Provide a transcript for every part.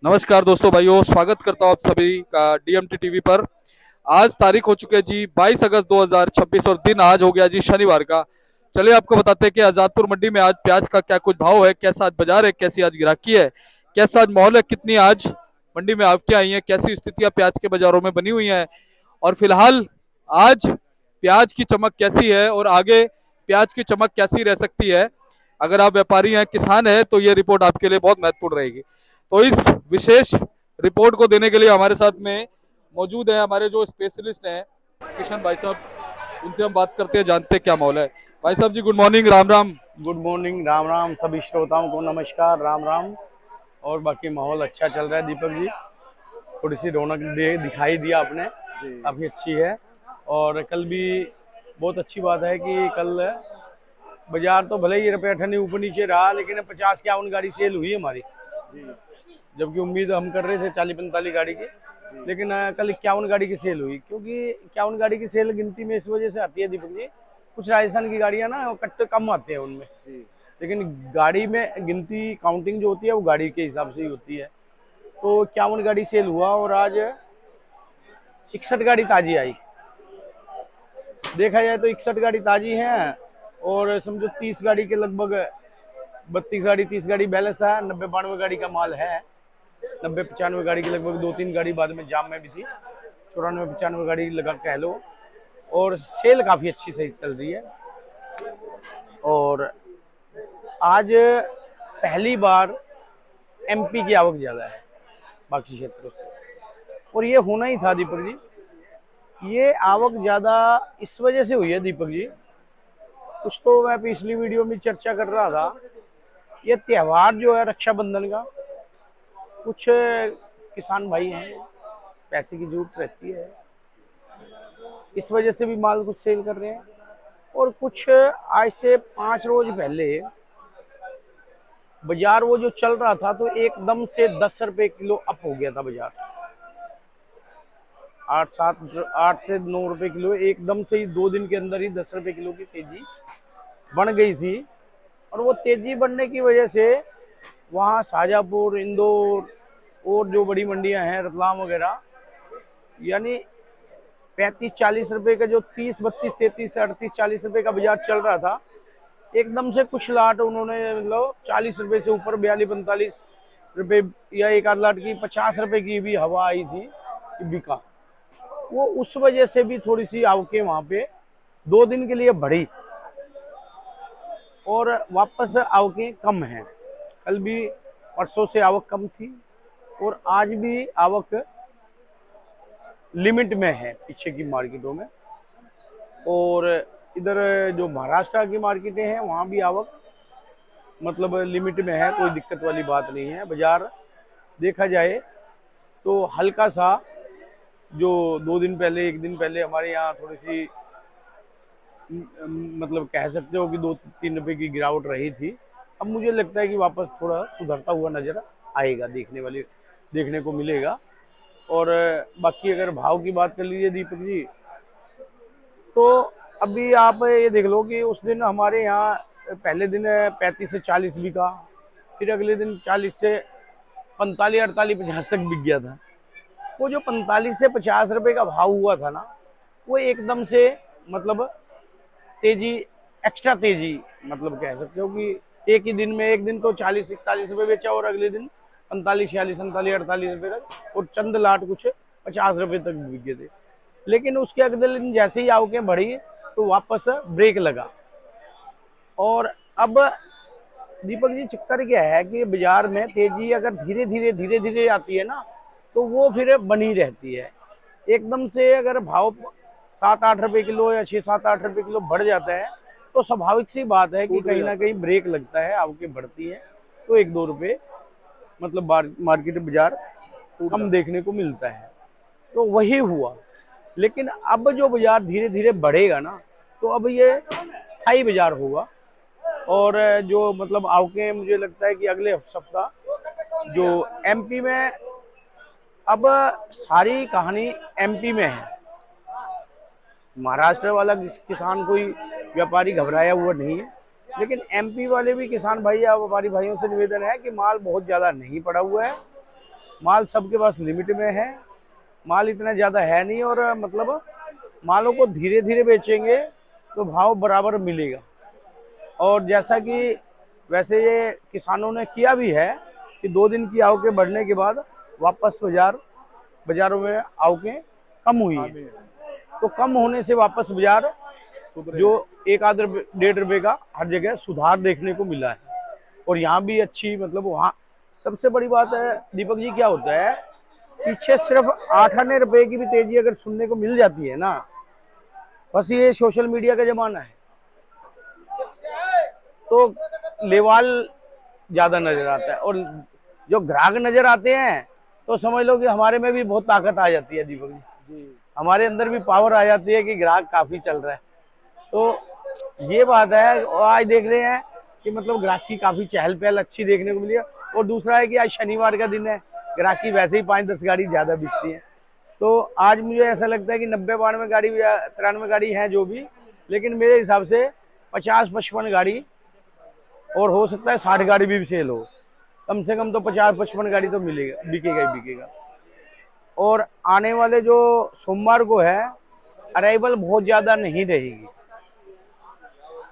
नमस्कार दोस्तों भाइयों, स्वागत करता हूँ आप सभी का डीएमटी टीवी पर। आज तारीख हो चुकी है जी 22 अगस्त 2026 और दिन आज हो गया जी शनिवार का। चलिए आपको बताते हैं कि आजादपुर मंडी में आज प्याज का क्या कुछ भाव है, कैसा आज बाजार है, कैसी आज गिराकी है, कैसा आज माहौल है, कितनी आज मंडी में आवकें आई हैं, कैसी स्थितियां प्याज के बाजारों में बनी हुई हैं और फिलहाल आज प्याज की चमक कैसी है और आगे प्याज की चमक कैसी रह सकती है। अगर आप व्यापारी हैं, किसान हैं, तो ये रिपोर्ट आपके लिए बहुत महत्वपूर्ण रहेगी। तो इस विशेष रिपोर्ट को देने के लिए हमारे साथ में मौजूद है हमारे जो स्पेशलिस्ट हैं किशन भाई साहब। उनसे हम बात करते हैं, जानते हैं क्या माहौल है। भाई साहब ji good morning, Ram Ram. Good morning, Ram Ram. सभी श्रोताओं को नमस्कार, राम राम। और बाकी माहौल अच्छा चल रहा है दीपक जी। थोड़ी सी रौनक दिखाई दिया आपने, काफ़ी अच्छी है। और कल भी बहुत अच्छी बात है कि कल बाजार तो भले ही रुपये अठन्नी ऊपर नीचे रहा, लेकिन 50-51 गाड़ी सेल हुई हमारी, जबकि उम्मीद हम कर रहे थे 40-45 गाड़ी की। लेकिन कल 51 गाड़ी की सेल हुई, क्योंकि 51 गाड़ी की सेल गिनती में इस वजह से आती है दीपक जी, कुछ राजस्थान की गाड़ियां ना वो कट्टे कम आते हैं उनमें, लेकिन गाड़ी में गिनती काउंटिंग जो होती है वो गाड़ी के हिसाब से ही होती है। तो 51 गाड़ी सेल हुआ और आज 61 गाड़ी ताजी आई। देखा जाए तो 61 गाड़ी ताजी हैं और समझो 30 गाड़ी के लगभग 32 गाड़ी 30 गाड़ी बैलेंस था। 90-92 गाड़ी का माल है। 90-95 गाड़ी की लगभग 2-3 गाड़ी बाद में जाम में भी थी। 94-95 गाड़ी लगा कह लो। और सेल काफ़ी अच्छी सही चल रही है। और आज पहली बार एमपी की आवक ज़्यादा है बाकी क्षेत्रों से, और ये होना ही था दीपक जी। ये आवक ज़्यादा इस वजह से हुई है दीपक जी, कुछ तो मैं पिछली वीडियो में चर्चा कर रहा था। ये त्यौहार जो है रक्षाबंधन का, कुछ किसान भाई हैं, पैसे की जरूरत रहती है, इस वजह से भी माल कुछ सेल कर रहे हैं। और कुछ आज से 5 रोज पहले बाजार वो जो चल रहा था तो एकदम से 10 रुपए किलो अप हो गया था बाजार। 8 से 9 रुपए किलो एकदम से ही 2 दिन के अंदर ही 10 रुपए किलो की तेजी बढ़ गई थी। और वो तेजी बढ़ने की वजह से वहाँ शाजापुर, इंदौर और जो बड़ी मंडियां हैं रतलाम वगैरह, यानी 35-40 रुपए का जो 30-32-33-38-40 रुपए का बाजार चल रहा था, एकदम से कुछ लाट उन्होंने मतलब 40 रुपए से ऊपर 42-45 रुपए या एक आध लाट की 50 रुपए की भी हवा आई थी कि बिका। वो उस वजह से भी थोड़ी सी आवकें वहां पे 2 दिन के लिए बढ़ी और वापस आवकें कम हैं। कल भी परसों से आवक कम थी और आज भी आवक लिमिट में है पीछे की मार्केटों में। और इधर जो महाराष्ट्र की मार्केटें हैं वहाँ भी आवक मतलब लिमिट में है, कोई दिक्कत वाली बात नहीं है। बाजार देखा जाए तो हल्का सा जो 2 दिन पहले 1 दिन पहले हमारे यहाँ थोड़ी सी मतलब कह सकते हो कि 2-3 रुपए की गिरावट रही थी, अब मुझे लगता है कि वापस थोड़ा सुधरता हुआ नजर आएगा, देखने को मिलेगा। और बाकी अगर भाव की बात कर लीजिए दीपक जी, तो अभी आप ये देख लो कि उस दिन हमारे यहाँ पहले दिन 35 से 40 बिका, फिर अगले दिन 40 से 45-48-50 तक बिक गया था। वो जो 45 से 50 रुपए का भाव हुआ था ना, वो एकदम से मतलब तेजी, एक्स्ट्रा तेजी मतलब कह सकते हो कि एक ही दिन में, एक दिन तो 40-41 रुपए बेचा और अगले दिन 45-46-47-48 रुपए तक, और चंद लाट कुछ 50 रुपए तक बिक गए थे। लेकिन उसके अगले दिन जैसे ही आवकें बढ़ी तो वापस ब्रेक लगा। और अब दीपक जी चक्कर क्या है कि बाजार में तेजी अगर धीरे धीरे आती है ना, तो वो फिर बनी रहती है। एकदम से अगर भाव 7-8 रुपए किलो या 6-7-8 रुपए किलो बढ़ जाता है तो स्वाभाविक सी बात है कि कहीं ना कहीं ब्रेक लगता है, आवकें बढ़ती है तो 1-2 रुपए मतलब मार्केट बाजार कम देखने को मिलता है। तो वही हुआ। लेकिन अब जो बाजार धीरे धीरे बढ़ेगा ना, तो अब ये स्थायी बाजार होगा। और जो मतलब आवकें मुझे लगता है कि अगले सप्ताह जो एमपी में, अब सारी कहानी एमपी में है। महाराष्ट्र वाला किसान कोई व्यापारी घबराया हुआ नहीं है, लेकिन एमपी वाले भी किसान भाई या व्यापारी भाइयों से निवेदन है कि माल बहुत ज़्यादा नहीं पड़ा हुआ है, माल सबके पास लिमिट में है, माल इतना ज़्यादा है नहीं, और मतलब मालों को धीरे धीरे बेचेंगे तो भाव बराबर मिलेगा। और जैसा कि वैसे ये किसानों ने किया भी है कि 2 दिन की आवकें बढ़ने के बाद वापस बाजारों में आवकें कम हुई है, तो कम होने से वापस बाजार जो 1 आध 1.5 रुपए का हर जगह सुधार देखने को मिला है। और यहाँ भी अच्छी, मतलब वहाँ सबसे बड़ी बात है दीपक जी क्या होता है, पीछे सिर्फ 8 आने रुपए की भी तेजी अगर सुनने को मिल जाती है ना, बस ये सोशल मीडिया का जमाना है, तो लेवाल ज्यादा नजर आता है। और जो ग्राहक नजर आते हैं तो समझ लो कि हमारे में भी बहुत ताकत आ जाती है दीपक जी, हमारे अंदर भी पावर आ जाती है कि ग्राहक काफी चल रहा है। तो ये बात है, और आज देख रहे हैं कि मतलब ग्राहक की काफी चहल पहल अच्छी देखने को मिली है। और दूसरा है कि आज शनिवार का दिन है, ग्राहक की वैसे ही 5-10 गाड़ी ज्यादा बिकती है, तो आज मुझे ऐसा लगता है कि 90-92 गाड़ी या 93 गाड़ी है जो भी, लेकिन मेरे हिसाब से 50-55 गाड़ी, और हो सकता है 60 गाड़ी भी सेल हो, कम से कम तो 50-55 गाड़ी तो मिलेगा, बिकेगा ही बिकेगा। और आने वाले जो सोमवार को है, अराइवल बहुत ज्यादा नहीं रहेगी।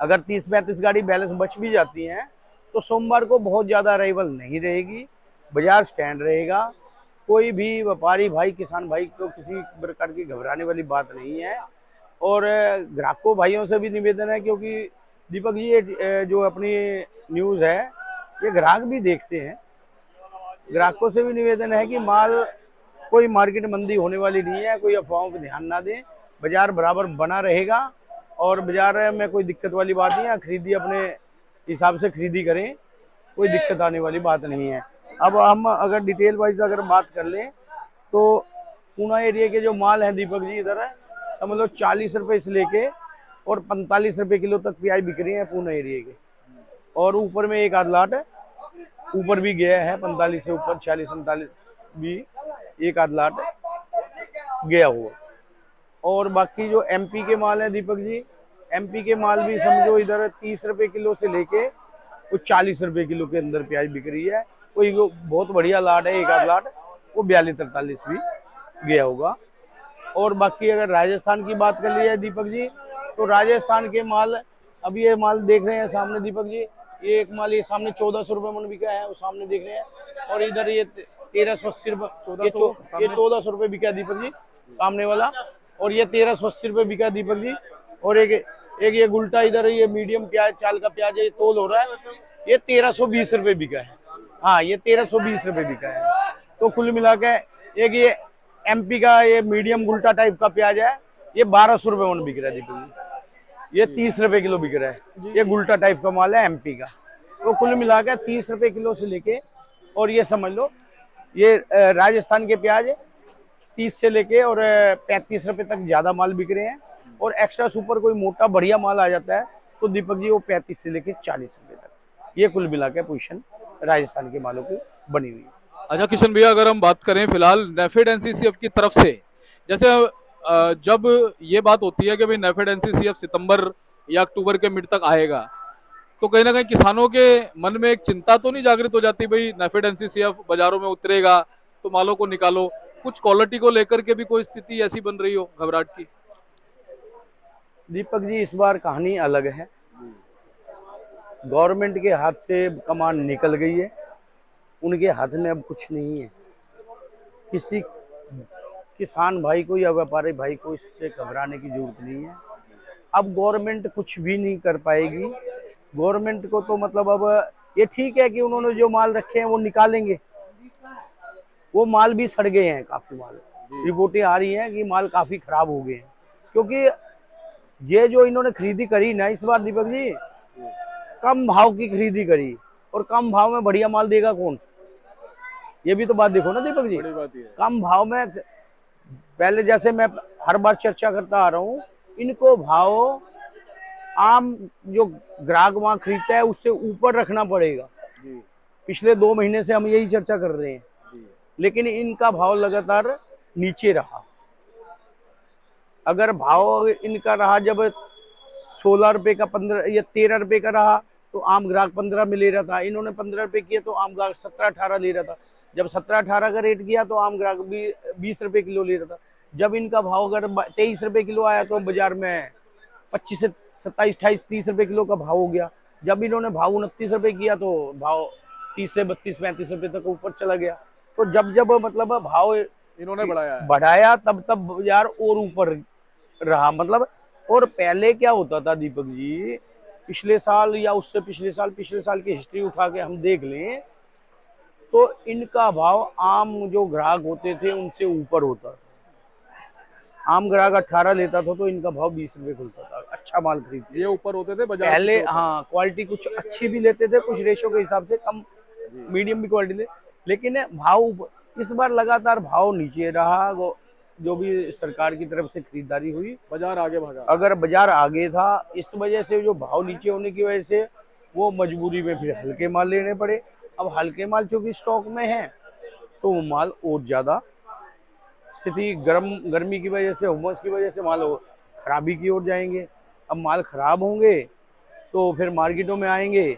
अगर 30-35 गाड़ी बैलेंस बच भी जाती हैं तो सोमवार को बहुत ज्यादा अराइवल नहीं रहेगी, बाजार स्टैंड रहेगा। कोई भी व्यापारी भाई, किसान भाई को किसी प्रकार की घबराने वाली बात नहीं है। और ग्राहकों भाइयों से भी निवेदन है, क्योंकि दीपक जी ये जो अपनी न्यूज़ है ये ग्राहक भी देखते हैं, ग्राहकों से भी निवेदन है कि माल कोई मार्केट मंदी होने वाली नहीं है, कोई अफवाहों पर ध्यान ना दें, बाजार बराबर बना रहेगा और बाजार में कोई दिक्कत वाली बात नहीं है। खरीदी अपने हिसाब से खरीदी करें, कोई दिक्कत आने वाली बात नहीं है। अब हम अगर डिटेल वाइज अगर बात कर लें तो पूना एरिया के जो माल है दीपक जी, इधर है समझ लो 40 रुपए से लेके और 45 रुपए किलो तक प्याज बिक रही है पूना एरिया के। और ऊपर में एक आध लाट ऊपर भी गया है, 45 से ऊपर 46-47 भी एक आध लाट गया हुआ। और बाकी जो एमपी के माल है दीपक जी, एमपी के माल भी समझो इधर 30 रुपए किलो से लेके कुछ 40 रुपए किलो के अंदर प्याज बिक रही है। कोई बहुत बढ़िया लाट है, एक आध लाट वो 42-43 भी गया होगा। और बाकी अगर राजस्थान की बात कर ली है दीपक जी, तो राजस्थान के माल, अब ये माल देख रहे हैं सामने दीपक जी, ये एक माल ये सामने 1400 रुपये मन बिका है, वो सामने देख रहे हैं। और इधर ये 1380 रुपये, ये 1400 रुपये बिका दीपक जी सामने वाला, और ये 1380 रुपये बिका दीपक जी। और एक ये गुलटा इधर ये मीडियम प्याज, चाल का प्याज है, ये तोल हो रहा है, ये 1320 रुपये बिका है। हाँ, ये 1320 रुपये बिका है। तो कुल मिला के एक ये एमपी का ये मीडियम गुलटा टाइप का प्याज है, ये 1200 रुपये मन बिक रहा है दीपक जी, ये 30 रुपए किलो बिक रहा है। ये गुलटा टाइप का माल है एमपी का। तो कुल मिला के 30 रुपए किलो से लेके, और ये समझ लो ये राजस्थान के प्याज 30 से लेके और 35 रुपए तक ज्यादा माल बिक रहे हैं। और एक्स्ट्रा सुपर कोई मोटा बढ़िया माल आ जाता है तो दीपक जी वो 35 से लेके 40 रुपए तक, ये कुल मिला के पोजीशन राजस्थान के मालों की बनी हुई है। अच्छा किशन भैया, अगर हम बात करें फिलहाल नेफेड एनसीसीएफ की तरफ से, जैसे जब ये बात होती है कि भाई नेफेड एनसीसीएफ सितंबर या अक्टूबर के मिड तक आएगा, तो कहीं ना कहीं किसानों के मन में एक चिंता तो नहीं जागृत हो जाती, भाई नेफेड एनसीसीएफ बाजारों में उतरेगा तो मालों को निकालो, कुछ क्वालिटी को लेकर के भी कोई स्थिति ऐसी बन रही हो घबराहट की? दीपक जी इस बार कहानी अलग है, गवर्नमेंट के हाथ से कमान निकल गई है, उनके हाथ में अब कुछ नहीं है। किसी किसान भाई को या व्यापारी भाई को इससे घबराने की जरूरत नहीं है। अब गवर्नमेंट कुछ भी नहीं कर पाएगी। गवर्नमेंट को तो मतलब अब ये ठीक है कि उन्होंने जो माल रखे हैं वो निकालेंगे, वो माल भी सड़ गए हैं, काफी माल रिपोर्टें आ रही हैं कि माल काफी खराब हो गए हैं। क्योंकि ये जो इन्होंने खरीदी करी ना इस बार दीपक जी, कम भाव की खरीदी करी, और कम भाव में बढ़िया माल देगा कौन? ये भी तो बात देखो ना दीपक जी। कम भाव में, पहले जैसे मैं हर बार चर्चा करता आ रहा हूँ, इनको भाव आम जो ग्राहक वहां खरीदता है उससे ऊपर रखना पड़ेगा। पिछले 2 महीने से हम यही चर्चा कर रहे हैं, लेकिन इनका भाव लगातार नीचे रहा। अगर भाव इनका रहा जब 16 रुपए का 15 या 13 रुपए का रहा तो आम ग्राहक 15 में ले रहा था, इन्होंने 15 रुपए किए तो आम ग्राहक 17-18 ले रहा था। जब 17-18 का रेट किया तो आम ग्राहक भी 20 रुपए किलो ले रहा था। जब इनका भाव अगर 23 रुपए किलो आया तो बाजार में 25 से 27, 28, 30 रुपए किलो का भाव हो गया। जब इन्होंने भाव 29 रुपए किया तो भाव 30 से 32, 35 रुपए तक ऊपर चला गया। तो जब जब मतलब भाव इन्होंने बढ़ाया है। बढ़ाया तब तब बाजार और ऊपर रहा मतलब। और पहले क्या होता था दीपक जी, पिछले साल या उससे पिछले साल की हिस्ट्री उठा के हम देख लें तो इनका भाव आम जो ग्राहक होते थे उनसे ऊपर होता था। आम ग्राहक 18 लेता था तो इनका भाव 20 रुपए खुलता था, अच्छा माल खरीदते ये ऊपर होते थे, बाजार पहले। पीछे होता था। हाँ, क्वालिटी कुछ अच्छी भी लेते थे, कुछ रेशो के हिसाब से कम जी। मीडियम भी क्वालिटी ले, लेकिन भाव इस बार लगातार भाव नीचे रहा। जो भी सरकार की तरफ से खरीदारी हुई, बाजार आगे भागा। अगर बाजार आगे था, इस वजह से जो भाव नीचे होने की वजह से वो मजबूरी में फिर हल्के माल लेने पड़े। अब हल्के माल चूंकि स्टॉक में है तो वो माल और ज्यादा स्थिति गर्मी की वजह से, उमस की वजह से माल खराबी की ओर जाएंगे। अब माल खराब होंगे तो फिर मार्केटों में आएंगे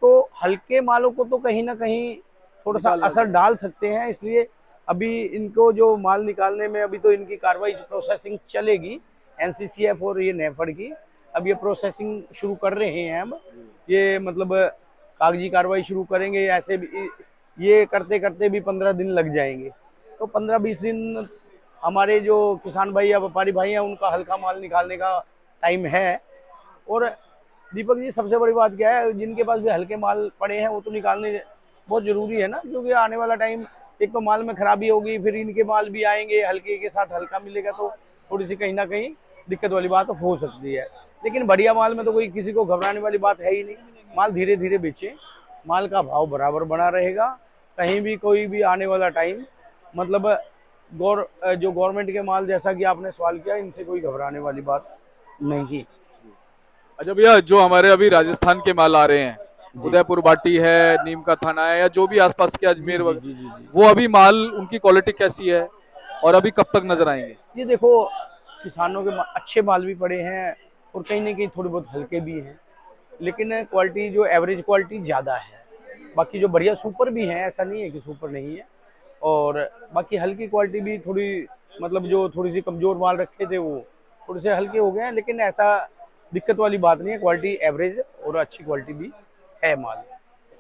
तो हल्के मालों को तो कहीं ना कहीं थोड़ा सा निकालना असर डाल सकते हैं। इसलिए अभी इनको जो माल निकालने में अभी तो इनकी कार्रवाई प्रोसेसिंग चलेगी, एनसीसीएफ और ये नेफेड की। अब ये प्रोसेसिंग शुरू कर रहे हैं। अब ये मतलब कागजी कार्रवाई शुरू करेंगे। ऐसे भी ये करते करते भी 15 दिन लग जाएंगे। तो 15-20 दिन हमारे जो किसान भाई या व्यापारी भाई हैं उनका हल्का माल निकालने का टाइम है। और दीपक जी सबसे बड़ी बात क्या है, जिनके पास भी हल्के माल पड़े हैं वो तो निकालने बहुत जरूरी है ना, क्योंकि आने वाला टाइम एक तो माल में खराबी होगी, फिर इनके माल भी आएंगे, हल्के के साथ हल्का मिलेगा तो थोड़ी सी कहीं ना कहीं दिक्कत वाली बात हो सकती है। लेकिन बढ़िया माल में तो कोई किसी को घबराने वाली बात है ही नहीं। माल धीरे धीरे बेचे, माल का भाव बराबर बना रहेगा। कहीं भी कोई भी आने वाला टाइम मतलब जो गवर्नमेंट के माल, जैसा कि आपने सवाल किया, इनसे कोई घबराने वाली बात नहीं। अच्छा भैया, जो हमारे अभी राजस्थान के माल आ रहे हैं, जी उदयपुर बाटी है, नीम का थाना है, या जो भी आसपास के जी अजमेर जी जी जी जी वो अभी माल उनकी क्वालिटी कैसी है और अभी कब तक नजर आएंगे? ये देखो, किसानों के अच्छे माल भी पड़े हैं और कहीं ना कहीं थोड़े बहुत हल्के भी हैं, लेकिन क्वालिटी जो एवरेज क्वालिटी ज़्यादा है। बाकी जो बढ़िया सुपर भी हैं, ऐसा नहीं है कि सुपर नहीं है। और बाकी हल्की क्वालिटी भी थोड़ी, मतलब जो थोड़ी सी कमज़ोर माल रखे थे वो थोड़े से हल्के हो गए हैं, लेकिन ऐसा दिक्कत वाली बात नहीं है। क्वालिटी एवरेज और अच्छी क्वालिटी भी है माल।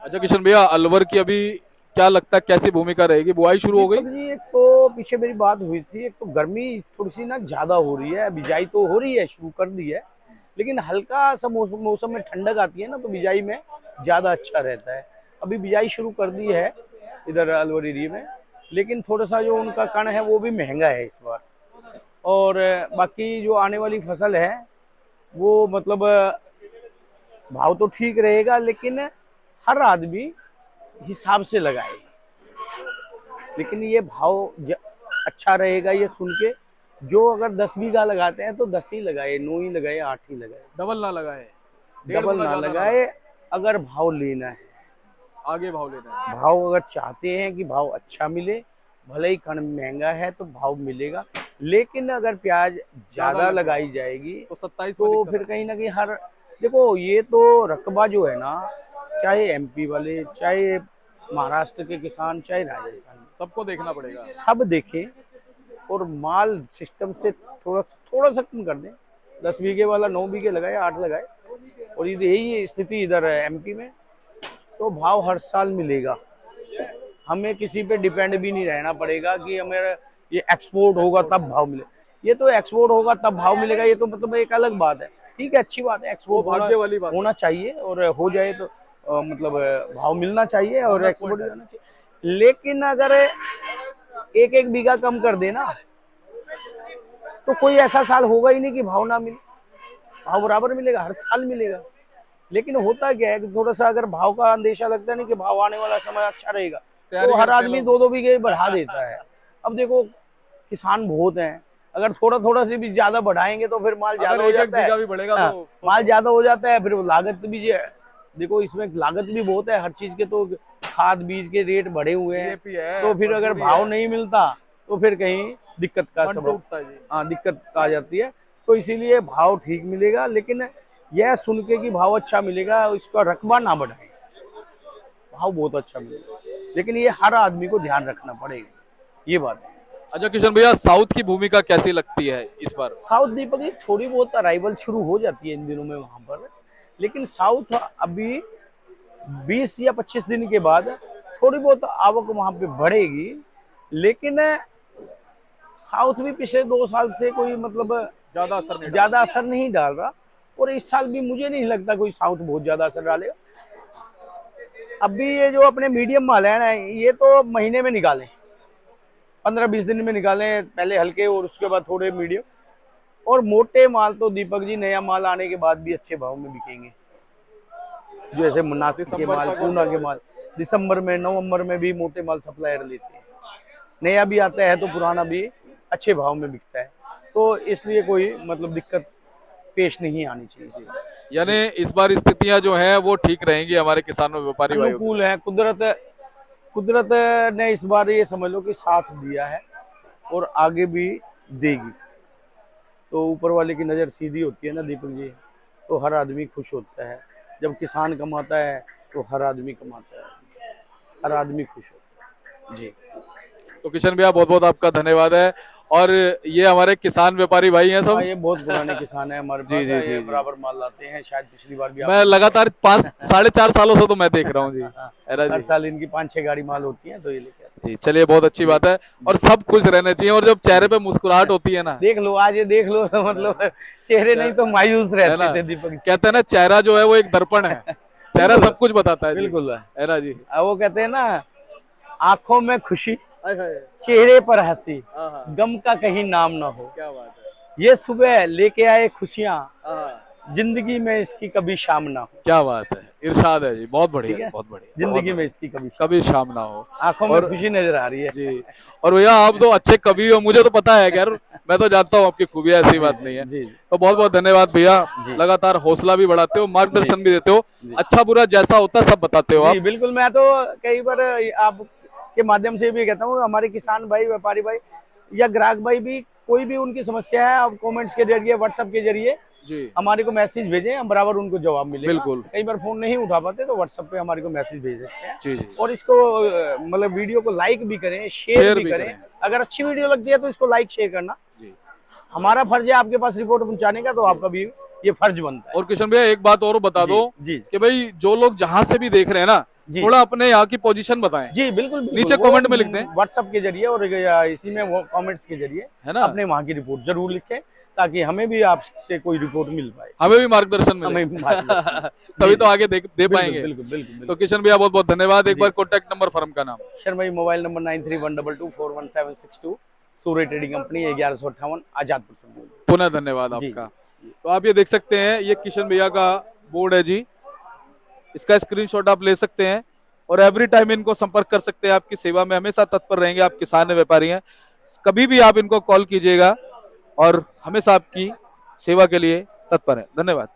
अच्छा किशन भैया, अलवर की अभी क्या लगता है कैसी भूमिका रहेगी? बुआई शुरू हो गई? दीपक जी, एक तो पीछे मेरी बात हुई थी, एक तो गर्मी थोड़ी सी ना ज्यादा हो रही है। बिजाई तो हो रही है, शुरू कर दी है, लेकिन हल्का सा मौसम में ठंडक आती है ना तो बिजाई में ज्यादा अच्छा रहता है। अभी बिजाई शुरू कर दी है इधर अलवर एरिया में, लेकिन थोड़ा सा जो उनका कण है वो भी महंगा है इस बार। और बाकी जो आने वाली फसल है वो मतलब भाव तो ठीक रहेगा, लेकिन हर आदमी हिसाब से लगाए। लेकिन ये भाव अच्छा रहेगा ये सुन के, जो अगर 10 बीघा लगाते हैं तो 10 ही लगाए, 9 ही लगाए, 8 ही लगाए, डबल ना लगाए, डेढ़ डबल गुना ना ज्यादा ना लगाए। लगाए, अगर भाव लेना है, आगे भाव लेना है। भाव अगर चाहते हैं कि भाव अच्छा मिले, भले ही कण महंगा है तो भाव मिलेगा। लेकिन अगर प्याज ज्यादा लग लगाई जाएगी तो 27 में तो दिक्कत फिर है। कहीं ना कहीं हर, देखो ये तो रकबा जो है ना, चाहे एमपी वाले, चाहे महाराष्ट्र के किसान, चाहे राजस्थान, सबको देखना पड़ेगा। सब देखें और माल सिस्टम से थोड़ा सा कम कर दें। 10 बीघे वाला 9 बीघे लगाए, 8 लगाए। और यही स्थिति इधर है एमपी में, तो भाव हर साल मिलेगा। हमें किसी पे डिपेंड भी नहीं रहना पड़ेगा कि हमें ये एक्सपोर्ट होगा तब भाव मिले। ये तो एक्सपोर्ट होगा तब भाव मिलेगा, ये तो मतलब एक अलग बात है। ठीक है, अच्छी बात है, वो एक्सपोर्ट भाग्य वाली बात होना चाहिए और हो जाए तो मतलब भाव मिलना चाहिए और बोनस एक्सपोर्ट पॉइंट भी है। होना चाहिए। लेकिन अगर एक एक बीघा कम कर देना तो कोई ऐसा साल होगा ही नहीं कि भाव ना मिले। भाव बराबर मिलेगा, हर साल मिलेगा। लेकिन होता क्या है कि थोड़ा सा अगर भाव का अंदेशा लगता है नहीं कि भाव आने वाला समय अच्छा रहेगा, तैयारी तो हर करते हैं आदमी लोग। 2-2 बीघे बढ़ा देता है। अब देखो, किसान बहुत हैं, अगर थोड़ा थोड़ा से भी ज्यादा बढ़ाएंगे तो फिर माल ज्यादा अगर हो एक एक जाता है। बीघा भी बढ़ेगा हाँ, तो माल सोचो। ज्यादा हो जाता है, फिर वो लागत भी देखो इसमें लागत भी बहुत है हर चीज के। तो खाद बीज के रेट बढ़े हुए हैं, डीएपी है, तो फिर अगर मजदूरी भाव है, नहीं मिलता तो फिर कहीं दिक्कत का मन सबब, टूटता है जी। हाँ दिक्कत आ जाती है। तो इसीलिए भाव ठीक मिलेगा, लेकिन यह सुन के कि भाव अच्छा मिलेगा, इसका रकबा ना बढ़ाए, भाव बहुत अच्छा मिलेगा। लेकिन ये हर आदमी को ध्यान रखना पड़ेगा, ये बात है। अच्छा किशन भैया, साउथ की भूमिका कैसी लगती है इस बार? साउथ दीपक जी थोड़ी बहुत अराइवल शुरू हो जाती है इन दिनों में वहां पर, लेकिन साउथ अभी 20 या 25 दिन के बाद थोड़ी बहुत आवक वहां पे बढ़ेगी। लेकिन साउथ भी पिछले 2 साल से कोई मतलब ज्यादा असर नहीं डाल रहा, और इस साल भी मुझे नहीं लगता कोई साउथ बहुत ज्यादा असर डालेगा। अभी ये जो अपने मीडियम माल है ना, ये तो महीने में निकालें, 15-20 दिन में निकालें, पहले हल्के और उसके बाद थोड़े मीडियम, और मोटे माल तो दीपक जी नया माल आने के बाद भी अच्छे भाव में बिकेंगे। जैसे नासिक के माल, पूना के माल दिसंबर में, नवंबर में भी मोटे माल सप्लायर लेते हैं। नया भी आता है तो पुराना भी अच्छे भाव में बिकता है, तो इसलिए कोई मतलब दिक्कत पेश नहीं आनी चाहिए। यानी इस बार स्थितियां जो हैं वो ठीक रहेंगी हमारे किसानों व्यापारी भाइयों अनुकूल है, कुदरत ने इस बार ये समझ लो कि साथ दिया है और आगे भी देगी। तो ऊपर वाले की नज़र सीधी होती है ना दीपक जी, तो हर आदमी खुश होता है। जब किसान कमाता है तो हर आदमी कमाता है, हर आदमी खुश होता है जी। तो किशन भैया बहुत बहुत आपका धन्यवाद है। और ये हमारे किसान व्यापारी भाई हैं सब। हाँ, ये बहुत पुराने किसान है हमारे जी पास, जी ये जी बराबर माल लाते हैं। शायद पिछली बार भी मैं लगातार 5-4.5 सालों से तो मैं देख रहा हूँ जी। है ना हर जी? साल इनकी 5-6 गाड़ी माल होती है, तो ये लेके आते जी चलिए, बहुत अच्छी बात है। और सब खुश रहने चाहिए, और जब चेहरे पे मुस्कुराहट होती है ना, हैं। देख लो आज ये देख लो मतलब चेहरे नहीं तो मायूस है रहते ना, थे दीपक जी। कहते हैं ना चेहरा जो है वो एक दर्पण है। चेहरा बिल्कुल, सब कुछ बताता है जी। बिल्कुल है ना जी? वो कहते हैं ना, आंखों में खुशी, चेहरे पर हंसी, गम का कहीं नाम ना हो। क्या बात है। ये सुबह लेके आए खुशियां, जिंदगी में इसकी कभी शाम ना हो। क्या बात है, इरशाद है जी, बहुत बढ़िया ठीक है, बहुत बढ़िया। जिंदगी में इसकी कभी कभी शाम ना हो। आंखों में और खुशी नजर आ रही है जी, और भैया आप तो अच्छे कवि हो, मुझे तो पता है यार, मैं तो जानता हूँ आपकी खूबियां, ऐसी बात नहीं है। जी तो बहुत बहुत धन्यवाद भैया, जी लगातार हौसला भी बढ़ाते हो, मार्गदर्शन भी देते हो, अच्छा बुरा जैसा होता है सब बताते हो जी आप। बिल्कुल। मैं तो कई बार आपके माध्यम से भी कहता हूँ, हमारे किसान भाई, व्यापारी भाई या ग्राहक भाई भी, कोई भी उनकी समस्या है, आप कमेंट्स के जरिए, व्हाट्सएप के जरिए जी हमारे को मैसेज भेजें, हम बराबर उनको जवाब मिलेगा। बिल्कुल। कई बार फोन नहीं उठा पाते तो व्हाट्सएप पे हमारे को मैसेज भेज सकते हैं। जी जी, और इसको मतलब वीडियो को लाइक भी करें, शेयर भी करें। अगर अच्छी वीडियो लगती है तो इसको लाइक शेयर करना जी हमारा फर्ज है, आपके पास रिपोर्ट पहुंचाने का, तो आपका भी ये फर्ज बनता है। और किशन भैया एक बात और बता दो जी कि भाई जो लोग जहां से भी देख रहे हैं ना, जी थोड़ा अपने यहाँ की पोजीशन बताएं, जी बिल्कुल बिल्कुल। नीचे कमेंट में लिख दें, व्हाट्सएप के जरिए और या इसी में वो कमेंट्स के जरिए है ना, अपने वहाँ की रिपोर्ट जरूर लिखें, ताकि हमें भी आपसे कोई रिपोर्ट मिल पाए, हमें भी मार्गदर्शन मिले। हमें भी मार्गदर्शन तभी तो आगे दे बिल्कुल पाएंगे। बिल्कुल बिल्कुल तो बिल्कुल। किशन भैया बहुत बहुत धन्यवाद। एक बार कॉन्टैक्ट नंबर फर्म का नाम? शर्मा जी, मोबाइल नंबर 9312241762, सूर्य ट्रेडिंग कंपनी, 1158 आजादपुर संभल। पुनः धन्यवाद जी आपका। तो आप ये देख सकते हैं, ये किशन भैया का बोर्ड है जी, इसका स्क्रीनशॉट आप ले सकते हैं और एवरी टाइम इनको संपर्क कर सकते हैं। आपकी सेवा में हमेशा तत्पर रहेंगे। आप किसान व्यापारी हैं, कभी भी आप इनको कॉल कीजिएगा और हमेशा आपकी सेवा के लिए तत्पर है। धन्यवाद।